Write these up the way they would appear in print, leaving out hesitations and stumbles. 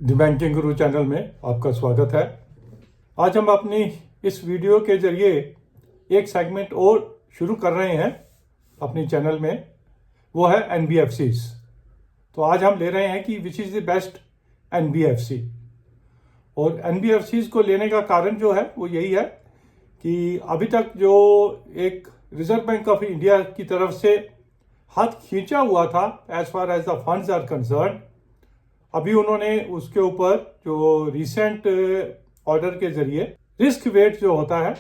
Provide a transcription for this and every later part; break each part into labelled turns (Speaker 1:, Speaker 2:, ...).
Speaker 1: The banking Guru channel में आपका स्वागत है। आज हम अपनी इस वीडियो के जरिए एक सेगमेंट और शुरू कर रहे हैं अपनी चैनल में, वो है एनबीएफसीज। तो आज हम ले रहे हैं कि which is the best NBFC. और एनबीएफसीज को लेने का कारण जो है वो यही है कि अभी तक जो एक रिजर्व बैंक ऑफ इंडिया की तरफ से हाथ खींचा हुआ था as far as the funds are concern, अभी उन्होंने उसके ऊपर जो रिसेंट ऑर्डर के जरिए रिस्क वेट जो होता है,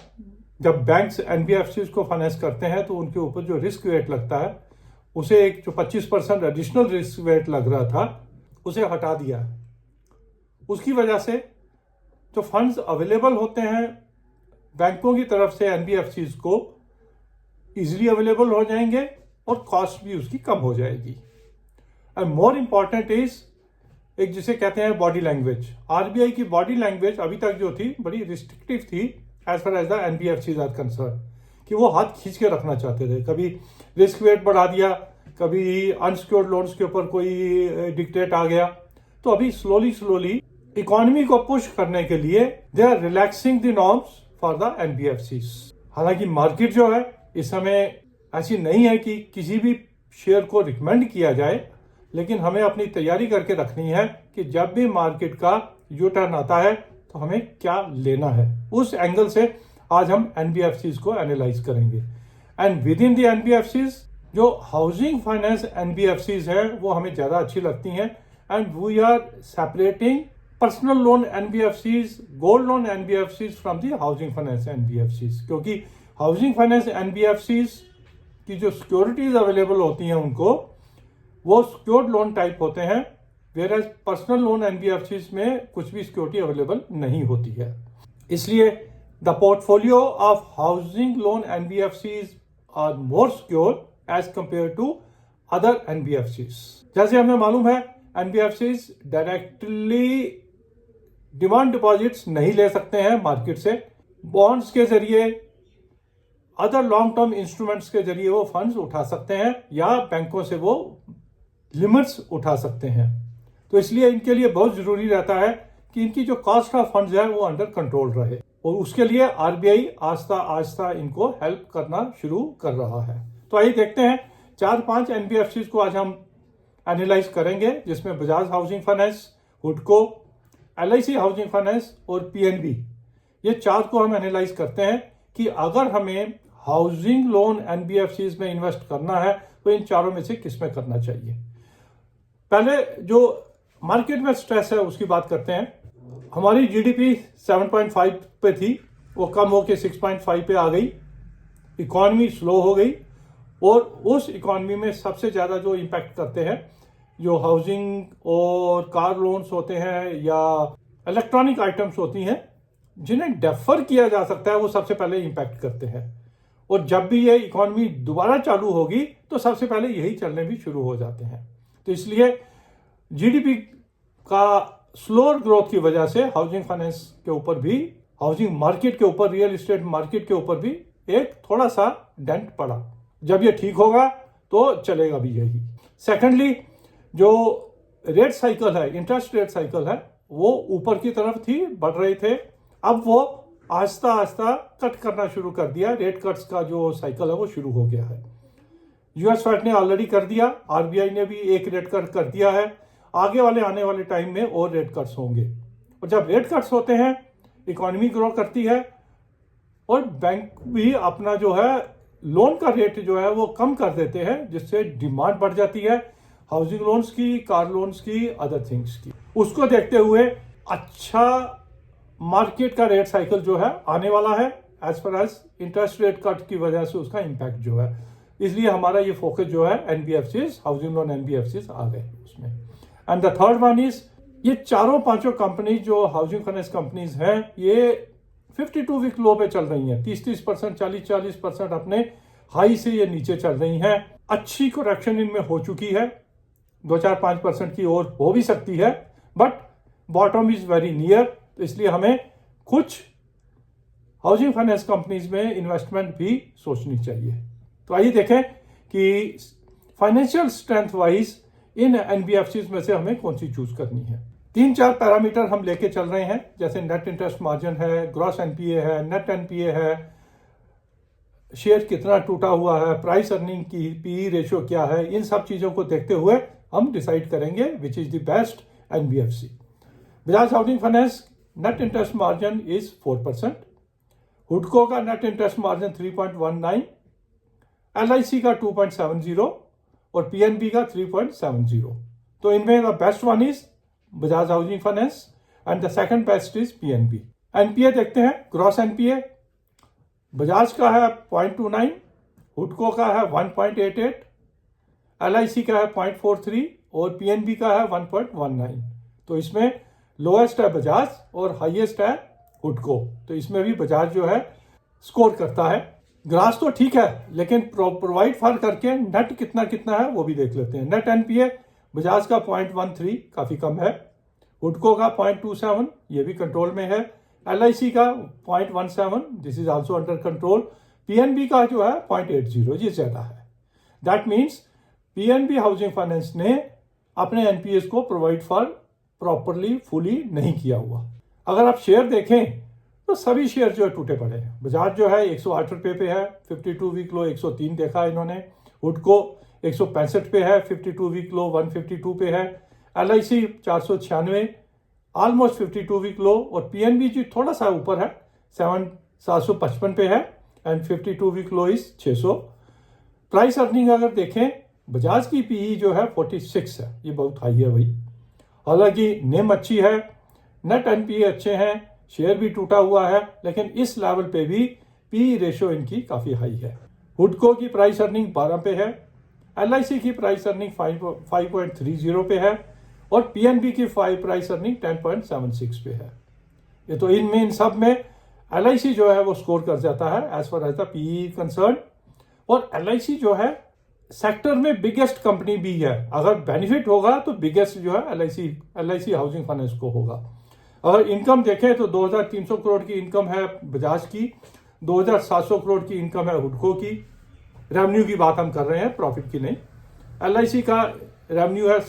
Speaker 1: जब बैंक्स एनबीएफसीज को फाइनेंस करते हैं तो उनके ऊपर जो रिस्क वेट लगता है उसे एक जो 25% एडिशनल रिस्क वेट लग रहा था उसे हटा दिया। उसकी वजह से जो फंड्स अवेलेबल होते हैं बैंकों की तरफ से एनबीएफसीज को इजीली अवेलेबल हो जाएंगे और कॉस्ट भी उसकी कम हो जाएगी। एंड मोर इम्पॉर्टेंट इज एक जिसे कहते हैं बॉडी लैंग्वेज। आरबीआई की बॉडी लैंग्वेज अभी तक जो थी बड़ी रिस्ट्रिक्टिव थी as far as the NBFCs are concern, कि वो हाथ खींच के रखना चाहते थे। कभी रिस्क वेट बढ़ा दिया, कभी अनसिक्योर्ड लोन्स के ऊपर कोई डिक्टेट आ गया। तो अभी स्लोली इकोनॉमी को पुश करने के लिए they are relaxing the norms for the NBFCs. हालांकि मार्केट जो है इस समय ऐसी नहीं है कि किसी भी शेयर को रिकमेंड किया जाए, लेकिन हमें अपनी तैयारी करके रखनी है कि जब भी मार्केट का यू टर्न आता है तो हमें क्या लेना है। उस एंगल से आज हम एनबीएफसीज को एनालाइज करेंगे। And within the NBFCs जो हाउसिंग फाइनेंस एनबीएफसीज है वो हमें ज्यादा अच्छी लगती हैं। And we are separating personal loan NBFCs, gold loan NBFCs from the housing finance NBFCs, क्योंकि हाउसिंग फाइनेंस एनबीएफसीज की जो सिक्योरिटीज अवेलेबल होती हैं उनको वो सिक्योर्ड लोन टाइप होते हैं, whereas personal loan NBFCs में कुछ भी सिक्योरिटी अवेलेबल नहीं होती है। इसलिए the portfolio of housing loan NBFCs are more secure as compared to other NBFCs. जैसे हमें मालूम है एनबीएफसीज डायरेक्टली डिमांड डिपॉजिट्स नहीं ले सकते हैं मार्केट से, बॉन्ड्स के जरिए, अदर लॉन्ग टर्म इंस्ट्रूमेंट्स के जरिए वो फंड्स उठा सकते हैं या बैंकों से वो लिमिट्स उठा सकते हैं। तो इसलिए इनके लिए बहुत जरूरी रहता है कि इनकी जो कॉस्ट ऑफ फंड्स है वो अंडर कंट्रोल रहे, और उसके लिए आरबीआई आस्ता आस्ता इनको हेल्प करना शुरू कर रहा है। तो आइए देखते हैं 4-5 एनबीएफसीज को आज हम एनालाइज करेंगे, जिसमें बजाज हाउसिंग फाइनेंस, हुडको, एलआईसी हाउसिंग फाइनेंस और पीएनबी, ये 4 को हम एनालाइज करते हैं कि अगर हमें हाउसिंग लोन एनबीएफसीज में इन्वेस्ट करना है तो इन चारों में से किस में करना चाहिए। पहले जो मार्केट में स्ट्रेस है उसकी बात करते हैं। हमारी जीडीपी 7.5 पे थी, वो कम होकर 6.5 पे आ गई, इकोनॉमी स्लो हो गई, और उस इकोनॉमी में सबसे ज्यादा जो इम्पैक्ट करते हैं जो हाउसिंग और कार लोन्स होते हैं या इलेक्ट्रॉनिक आइटम्स होती हैं जिन्हें डेफर किया जा सकता है, वो सबसे पहले इम्पैक्ट करते हैं। और जब भी ये इकोनॉमी दोबारा चालू होगी तो सबसे पहले यही चलने भी शुरू हो जाते हैं। तो इसलिए जीडीपी का स्लोअर ग्रोथ की वजह से हाउसिंग फाइनेंस के ऊपर भी, हाउसिंग मार्केट के ऊपर, रियल एस्टेट मार्केट के ऊपर भी एक थोड़ा सा डेंट पड़ा। जब ये ठीक होगा तो चलेगा भी यही। सेकेंडली, जो रेट साइकिल है, इंटरेस्ट रेट साइकिल है, वो ऊपर की तरफ थी, बढ़ रहे थे, अब वो आहिस्ता आहिस्ता कट करना शुरू कर दिया। रेट कट्स का जो साइकिल है वो शुरू हो गया है। यूएस फेड ने ऑलरेडी कर दिया, आरबीआई ने भी एक रेट कट कर दिया है, आगे वाले आने वाले टाइम में और रेट कट्स होंगे। और जब रेट कट्स होते हैं इकोनॉमी ग्रो करती है और बैंक भी अपना जो है लोन का रेट जो है वो कम कर देते हैं, जिससे डिमांड बढ़ जाती है हाउसिंग लोन्स की, कार लोन्स की, अदर थिंग्स की। उसको देखते हुए अच्छा मार्केट का रेट साइकिल जो है आने वाला है as far as interest rate cut की वजह से उसका इम्पैक्ट जो है। इसलिए हमारा ये फोकस जो है एनबीएफसीज, हाउसिंग लोन एनबीएफसीज आ गए उसमें। And the third one is, ये चारों पांचों कंपनी जो हाउसिंग फाइनेंस कंपनीज हैं ये 52 वीक लो पे चल रही हैं। 30-30%, 40-40% अपने हाई से ये नीचे चल रही हैं। अच्छी करेक्शन इनमें हो चुकी है, 2-4-5% की और हो भी सकती है, but bottom is very near. तो इसलिए हमें कुछ हाउसिंग फाइनेंस कंपनीज में इन्वेस्टमेंट भी सोचनी चाहिए। तो आइए देखें कि फाइनेंशियल स्ट्रेंथ वाइज इन एनबीएफसीज में से हमें कौन सी चूज करनी है। 3-4 पैरामीटर हम लेके चल रहे हैं, जैसे नेट इंटरेस्ट मार्जिन है, ग्रॉस एनपीए है, नेट एनपीए है, शेयर कितना टूटा हुआ है, प्राइस अर्निंग की पीई रेशियो क्या है। इन सब चीज़ों को देखते हुए हम डिसाइड करेंगे which is the best NBFC. Bajaj housing finance net interest margin is 4%, हुडको का नेट इंटरेस्ट मार्जिन 3.19, एलआईसी का 2.70 और पीएनबी का 3.70। तो इनमें the best one is Bajaj housing finance and the second best is PNB. NPA देखते हैं, ग्रॉस एनपीए बजाज का है 0.29, हुडको का है 1.88, एलआईसी का है 0.43 और पीएनबी का है 1.19। तो इसमें लोएस्ट है बजाज और हाईएस्ट है हुडको। तो इसमें भी बजाज जो है स्कोर करता है। ग्रास तो ठीक है, लेकिन प्रोवाइड फॉर करके नेट कितना कितना है वो भी देख लेते हैं। नेट एनपीए बजाज का 0.13 काफी कम है, हुडको का 0.27 ये भी कंट्रोल में है, एलआईसी का 0.17 this is also under control, PNB का जो है 0.80 ये ज्यादा है। That means PNB housing finance ने अपने एनपीएस को प्रोवाइड फॉर प्रॉपरली फुली नहीं किया हुआ। अगर आप शेयर देखें तो सभी शेयर जो है टूटे पड़े हैं। बजाज जो है 108 रुपये पे है, 52 वीक लो 103 देखा इन्होंने, हुडको 165 पे है, 52 वीक लो 152 पे है, एलआईसी 496 ऑलमोस्ट 52 वीक लो और पीएनबी जी थोड़ा सा ऊपर है 755 पे है and 52 week low is 600। Price earning अगर देखें बजाज की पीई जो है 46 है, ये बहुत हाई है भाई। हालांकि नेम अच्छी है, नेट एनपीए अच्छे हैं, शेयर भी टूटा हुआ है, लेकिन इस लेवल पे भी पी रेशियो इनकी काफी हाई है। हुडको की प्राइस अर्निंग 12 पे है, एलआईसी की प्राइस अर्निंग 5.30 पे है और पीएनबी की प्राइस अर्निंग 10.76 पे है। ये तो इनमें इन सब में एलआईसी जो है वो स्कोर कर जाता है as far as the PE concern. और एलआईसी जो है सेक्टर में बिगेस्ट कंपनी भी है। अगर बेनिफिट होगा तो बिगेस्ट जो है एलआईसी हाउसिंग फाइनेंस को होगा। अगर इनकम देखें तो 2300 करोड़ की इनकम है बजाज की, 2700 करोड़ की इनकम है हुडको की। रेवेन्यू की बात हम कर रहे हैं, प्रॉफिट की नहीं। एलआईसी का रेवेन्यू है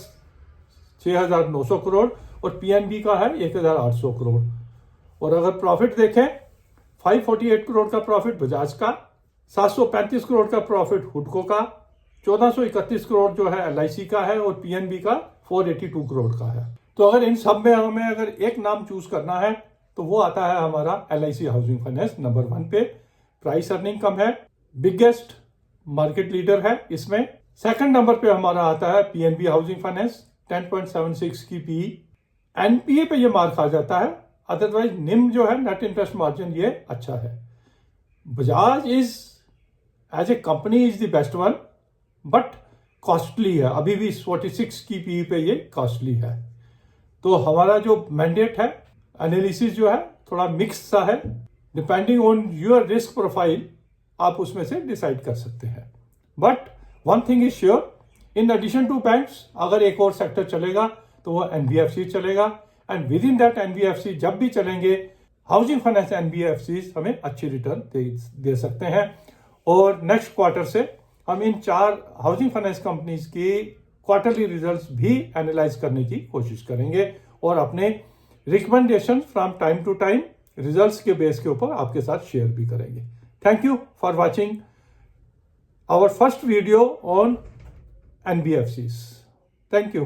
Speaker 1: 6900 करोड़ और पीएनबी का है 1800 करोड़। और अगर प्रॉफिट देखें 548 करोड़ का प्रॉफिट बजाज का, 735 करोड़ का प्रॉफिट हुडको का, 1431 करोड़ जो है एलआईसी का है और पीएनबी का 482 करोड़ का है। तो अगर इन सब में हमें अगर एक नाम चूज करना है तो वो आता है हमारा एलआईसी हाउसिंग फाइनेंस नंबर 1 पे। प्राइस अर्निंग कम है, बिगेस्ट मार्केट लीडर है इसमें। सेकंड नंबर पे हमारा आता है पीएनबी हाउसिंग फाइनेंस 10.76 की पी। एनपीए पे ये मार खा जाता है, अदरवाइज निम जो है नेट इंटरेस्ट मार्जिन ये अच्छा है। Bajaj is as a company is the best one but costly है, अभी भी 46 की पी पे ये कॉस्टली है। तो हमारा जो मैंडेट है एनालिसिस जो है थोड़ा मिक्स सा है, depending on your risk profile आप उसमें से डिसाइड कर सकते हैं। But one thing is sure, in addition to banks अगर एक और सेक्टर चलेगा तो वो एनबीएफसी चलेगा and within that NBFC जब भी चलेंगे हाउसिंग फाइनेंस एनबीएफसी हमें अच्छी रिटर्न दे सकते हैं। और नेक्स्ट क्वार्टर से हम इन 4 हाउसिंग फाइनेंस कंपनीज की क्वार्टरली रिजल्ट्स भी एनालाइज करने की कोशिश करेंगे और अपने recommendation from time to time results के बेस के ऊपर आपके साथ शेयर भी करेंगे। Thank you for watching our first video on NBFCs. Thank you.